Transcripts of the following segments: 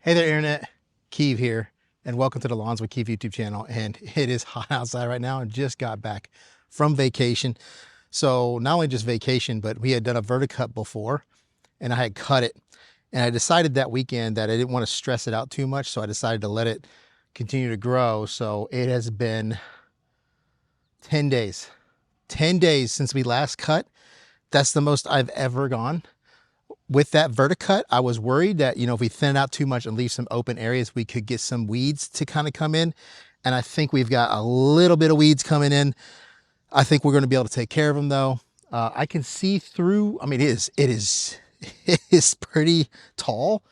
Hey there, Internet. Keeve here, and welcome to the Lawns with Keeve YouTube channel. And it is hot outside right now. I just got back from vacation. So not only just vacation, but we had done a verticut before, and I had cut it. And I decided that weekend that I didn't want to stress it out too much, so I decided to let it continue to grow. So it has been 10 days. 10 days since we last cut. That's the most I've ever gone. With that verticut, I was worried that, if we thin it out too much and leave some open areas, we could get some weeds to kind of come in. And I think we've got a little bit of weeds coming in. I think we're going to be able to take care of them though. I can see through, I mean, it is pretty tall.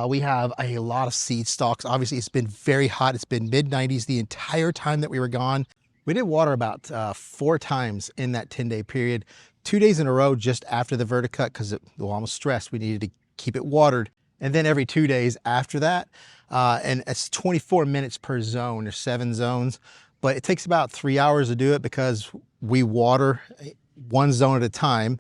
We have a lot of seed stalks. Obviously it's been very hot. It's been mid 90s the entire time that we were gone. We did water about 4 times in that 10-day period. 2 days in a row just after the verticut because I was stressed. We needed to keep it watered. And then every 2 days after that. And it's 24 minutes per zone. There's 7 zones. But it takes about 3 hours to do it because we water one zone at a time.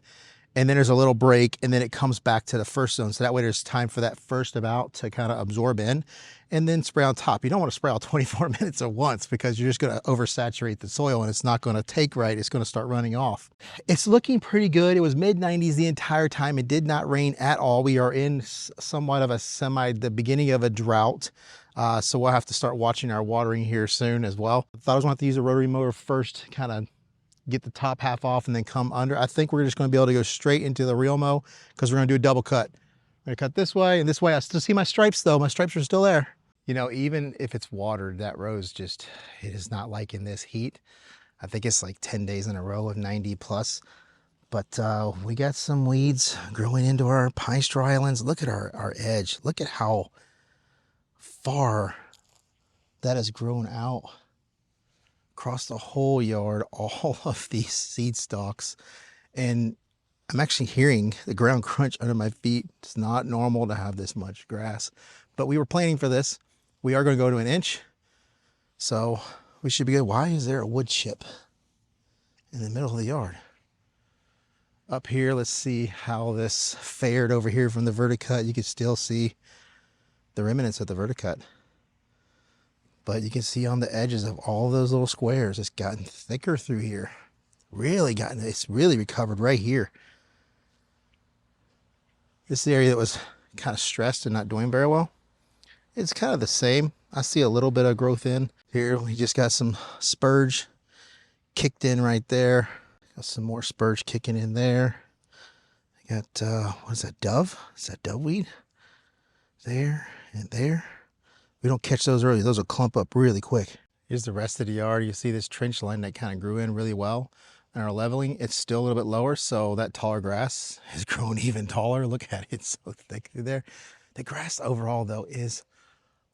And then there's a little break and then it comes back to the first zone. So that way there's time for that first amount to kind of absorb in and then spray on top. You don't want to spray all 24 minutes at once because you're just going to oversaturate the soil and it's not going to take right. It's going to start running off. It's looking pretty good. It was mid 90s the entire time. It did not rain at all. We are in somewhat of the beginning of a drought. So we'll have to start watching our watering here soon as well. I thought I was going to have to use a rotary mower first, kind of get the top half off and then come under. I think we're just going to be able to go straight into the real mow because we're going to do a double cut. I'm going to cut this way and this way. I still see my stripes though. My stripes are still there. Even if it's watered, that row's it is not liking this heat. I think it's like 10 days in a row of 90 plus. But we got some weeds growing into our pine straw islands. Look at our edge. Look at how far that has grown out across the whole yard, all of these seed stalks. And I'm actually hearing the ground crunch under my feet. It's not normal to have this much grass, but we were planning for this. We are going to go to an inch, so we should be good. Why is there a wood chip in the middle of the yard? Up here, let's see how this fared over here from the verticut. You can still see the remnants of the verticut. But you can see on the edges of all those little squares, it's gotten thicker through here. It's really recovered right here. This is the area that was kind of stressed and not doing very well. It's kind of the same. I see a little bit of growth in here. We just got some spurge kicked in right there. Got some more spurge kicking in there. I got, what is that, dove? Is that dove weed? There and there. We don't catch those early. Those will clump up really quick. Here's the rest of the yard. You see this trench line that kind of grew in really well. And our leveling, it's still a little bit lower. So that taller grass has grown even taller. Look at it, it's so thick through there. The grass overall though is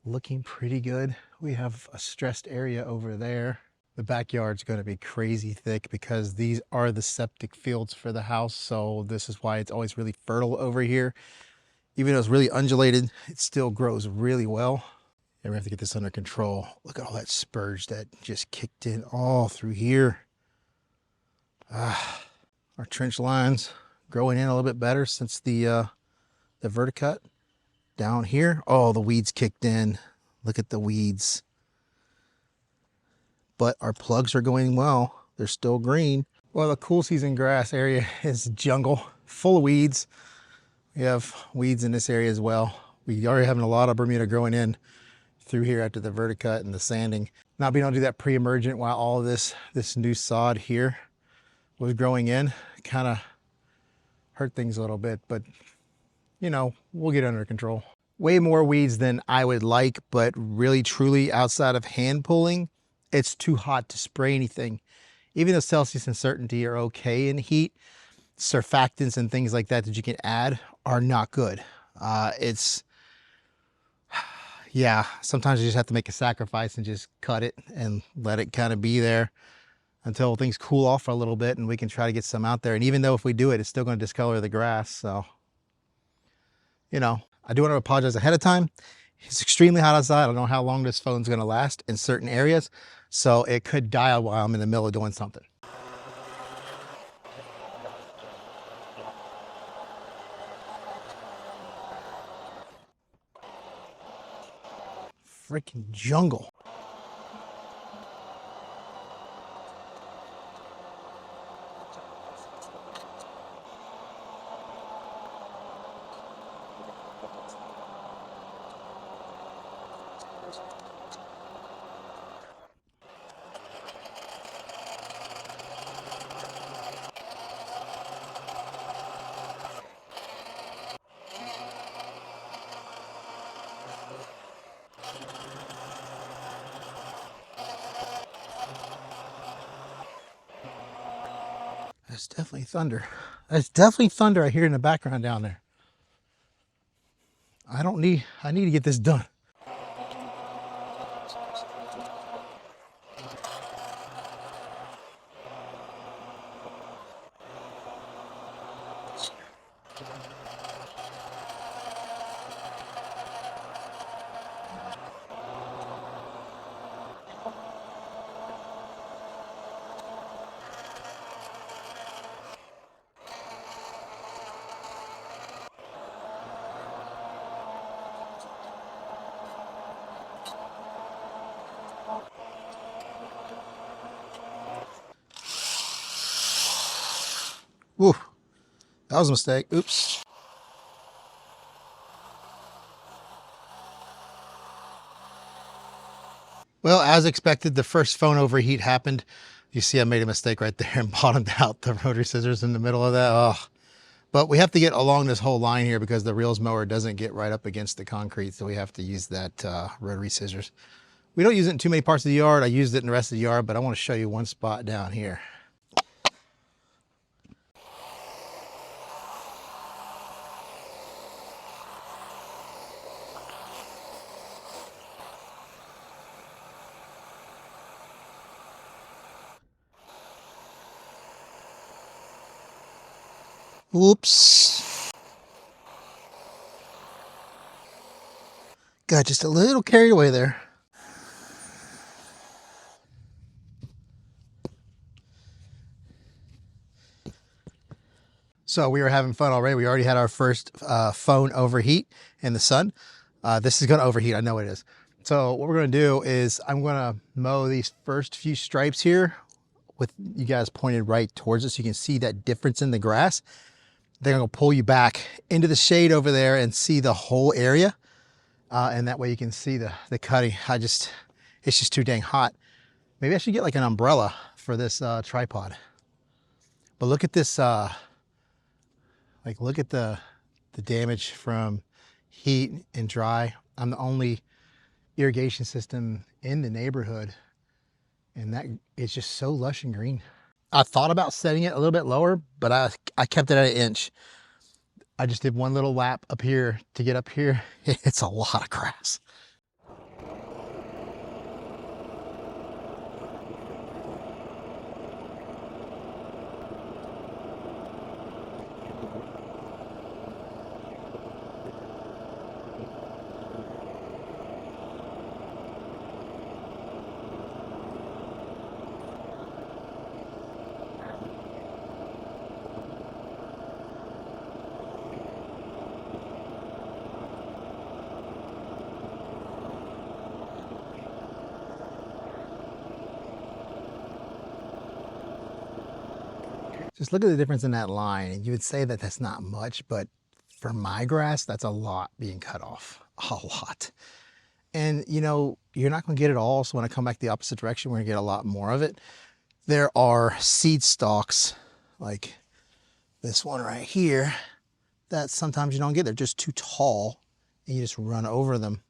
looking pretty good. We have a stressed area over there. The backyard's going to be crazy thick because these are the septic fields for the house. So this is why it's always really fertile over here. Even though it's really undulated, it still grows really well. And we have to get this under control. Look at all that spurge that just kicked in all through here. Our trench lines growing in a little bit better since the verticut. Down here, oh, the weeds kicked in. Look at the weeds. But our plugs are going well. They're still green. Well, the cool season grass area is jungle, full of weeds. We have weeds in this area as well. We are having a lot of Bermuda growing in through here after the verticut and the sanding. Not being able to do that pre-emergent while all of this new sod here was growing in, kind of hurt things a little bit, but we'll get under control. Way more weeds than I would like, but really truly outside of hand pulling, it's too hot to spray anything. Even though Celsius and certainty are okay in heat, surfactants and things like that you can add are not good. Yeah, sometimes you just have to make a sacrifice and just cut it and let it kind of be there until things cool off for a little bit and we can try to get some out there. And even though if we do it, it's still going to discolor the grass. So, I do want to apologize ahead of time. It's extremely hot outside. I don't know how long this phone's going to last in certain areas. So it could die while I'm in the middle of doing something. freaking jungle. That's definitely thunder. That's definitely thunder I hear in the background down there. I need to get this done. Woo, that was a mistake. Oops. Well, as expected, the first phone overheat happened. You see I made a mistake right there and bottomed out the rotary scissors in the middle of that. Oh, but we have to get along this whole line here because the reels mower doesn't get right up against the concrete. So we have to use that rotary scissors. We don't use it in too many parts of the yard. I used it in the rest of the yard, but I want to show you one spot down here. Whoops. Got just a little carried away there. So we were having fun already. We already had our first phone overheat in the sun. This is going to overheat. I know it is. So what we're going to do is I'm going to mow these first few stripes here with you guys pointed right towards us. So you can see that difference in the grass. They're going to pull you back into the shade over there and see the whole area. And that way you can see the cutting. It's just too dang hot. Maybe I should get like an umbrella for this tripod. But look at this, look at the damage from heat and dry. I'm the only irrigation system in the neighborhood, and that it's just so lush and green. I thought about setting it a little bit lower, but I kept it at 1 inch. I just did one little lap up here to get up here. It's a lot of grass. Just look at the difference in that line. And you would say that that's not much, but for my grass, that's a lot being cut off, a lot. And you know, you're not gonna get it all. So when I come back the opposite direction, we're gonna get a lot more of it. There are seed stalks like this one right here that sometimes you don't get. They're just too tall and you just run over them.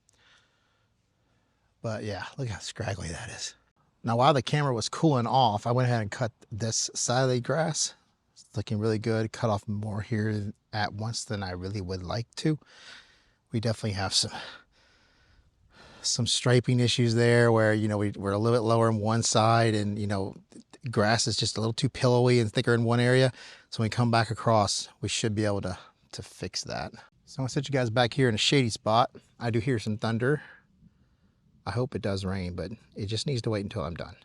But yeah, look how scraggly that is. Now, while the camera was cooling off, I went ahead and cut this side of the grass. It's looking really good. Cut off more here at once than I really would like to. We definitely have some striping issues there where, you know, we're a little bit lower on one side and, you know, grass is just a little too pillowy and thicker in one area. So when we come back across, we should be able to fix that. So I'm gonna set you guys back here in a shady spot. I do hear some thunder. I hope it does rain, but it just needs to wait until I'm done.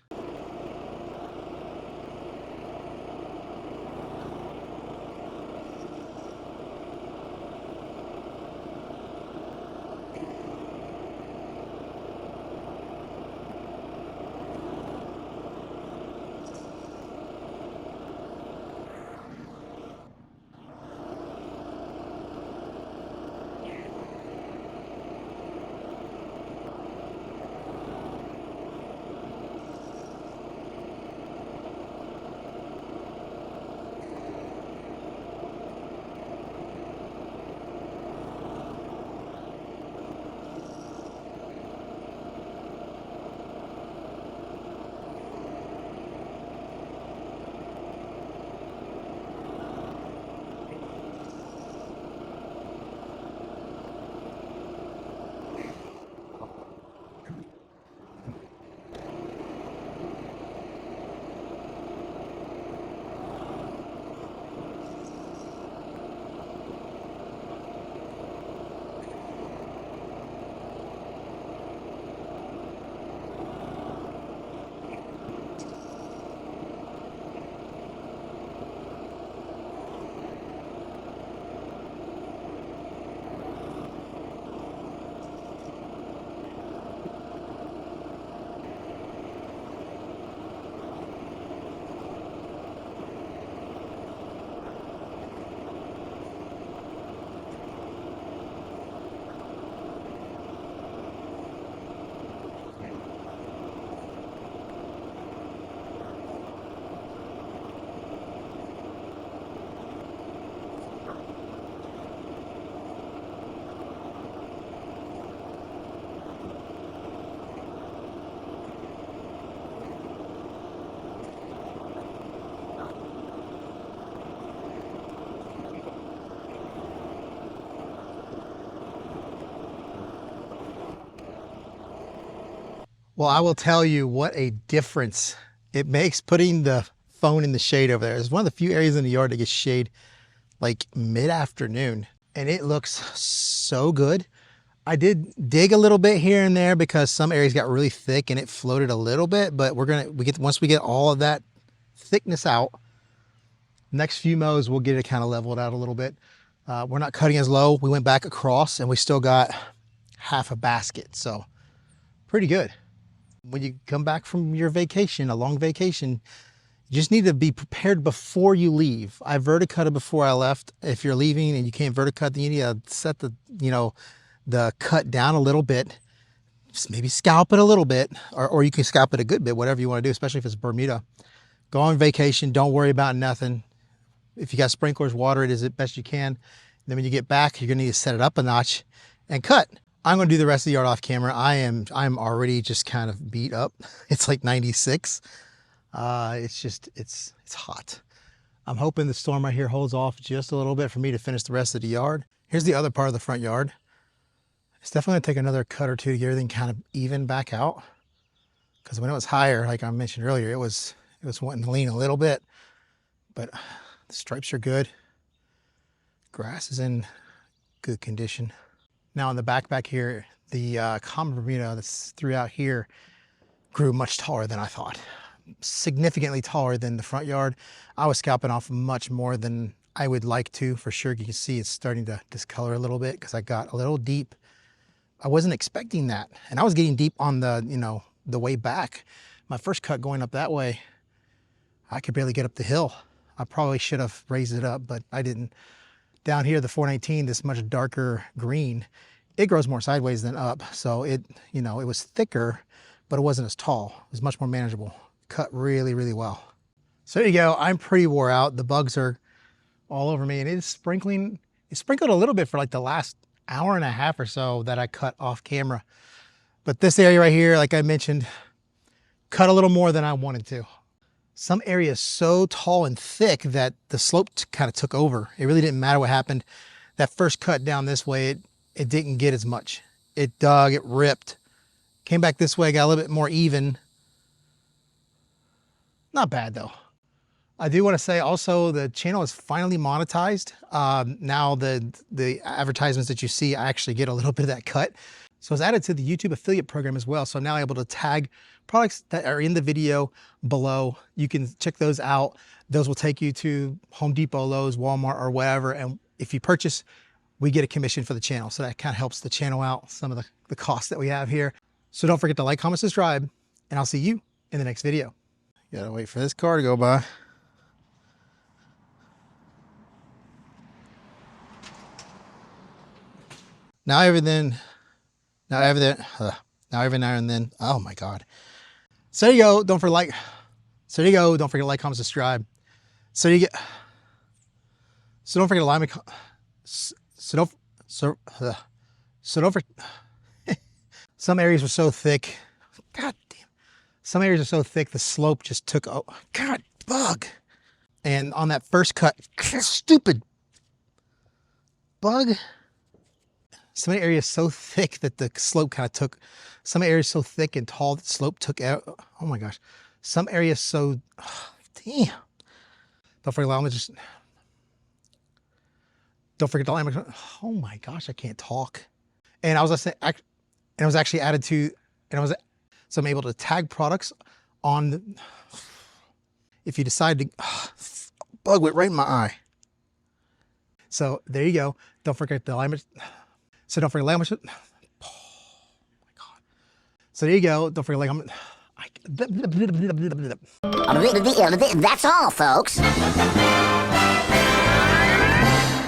Well, I will tell you what a difference it makes putting the phone in the shade over there. It's one of the few areas in the yard that gets shade like mid-afternoon, and it looks so good. I did dig a little bit here and there because some areas got really thick and it floated a little bit, but once we get all of that thickness out, next few mows we'll get it kind of leveled out a little bit. We're not cutting as low. We went back across and we still got half a basket, so pretty good. When you come back from your vacation, a long vacation, you just need to be prepared before you leave. I verticutted before I left. If you're leaving and you can't verticut, then you need to set the, the cut down a little bit. Just maybe scalp it a little bit, or you can scalp it a good bit, whatever you want to do, especially if it's Bermuda. Go on vacation, don't worry about nothing. If you got sprinklers, water it as best you can. Then when you get back, you're gonna need to set it up a notch and cut. I'm gonna do the rest of the yard off camera. I'm already just kind of beat up. It's like 96. It's hot. I'm hoping the storm right here holds off just a little bit for me to finish the rest of the yard. Here's the other part of the front yard. It's definitely gonna take another cut or two to get everything kind of even back out. Because when it was higher, like I mentioned earlier, it was wanting to lean a little bit, but the stripes are good. Grass is in good condition. Now in the back here, the common Bermuda that's throughout here grew much taller than I thought. Significantly taller than the front yard. I was scalping off much more than I would like to, for sure. You can see it's starting to discolor a little bit because I got a little deep. I wasn't expecting that. And I was getting deep on the, the way back. My first cut going up that way, I could barely get up the hill. I probably should have raised it up, but I didn't. Down here, the 419, this much darker green, it grows more sideways than up. So it was thicker, but it wasn't as tall. It was much more manageable. Cut really, really well. So there you go. I'm pretty wore out. The bugs are all over me, and it's sprinkling. It sprinkled a little bit for like the last hour and a half or so that I cut off camera. But this area right here, like I mentioned, cut a little more than I wanted to. Some areas so tall and thick that the slope kind of took over. It really didn't matter what happened. That first cut down this way, it didn't get as much. It dug, it ripped. Came back this way, got a little bit more even. Not bad though. I do want to say also the channel is finally monetized. Now the advertisements that you see, I actually get a little bit of that cut. So it's added to the YouTube affiliate program as well. So I'm now able to tag products that are in the video below. You can check those out. Those will take you to Home Depot, Lowe's, Walmart, or whatever. And if you purchase, we get a commission for the channel. So that kind of helps the channel out, some of the costs that we have here. So don't forget to like, comment, subscribe, and I'll see you in the next video. Gotta wait for this car to go by. Now every now every now and then, oh my God. So there you go. Don't forget to like, comment, subscribe. So don't forget to like, don't forget. Some areas were so thick. God damn. Some areas are so thick, the slope just took, oh, God, bug. And on that first cut, stupid bug. Some areas so thick that the slope kind of took, some areas so thick and tall that slope took out. Oh my gosh. Some areas so, damn. Don't forget to like, oh my gosh, I can't talk. And I was actually added to, so I'm able to tag products on the, if you decide to, bug went right in my eye. So there you go. Don't forget the alignment. So don't forget to like, oh my God. So there you go. Don't forget to like, that's all, folks.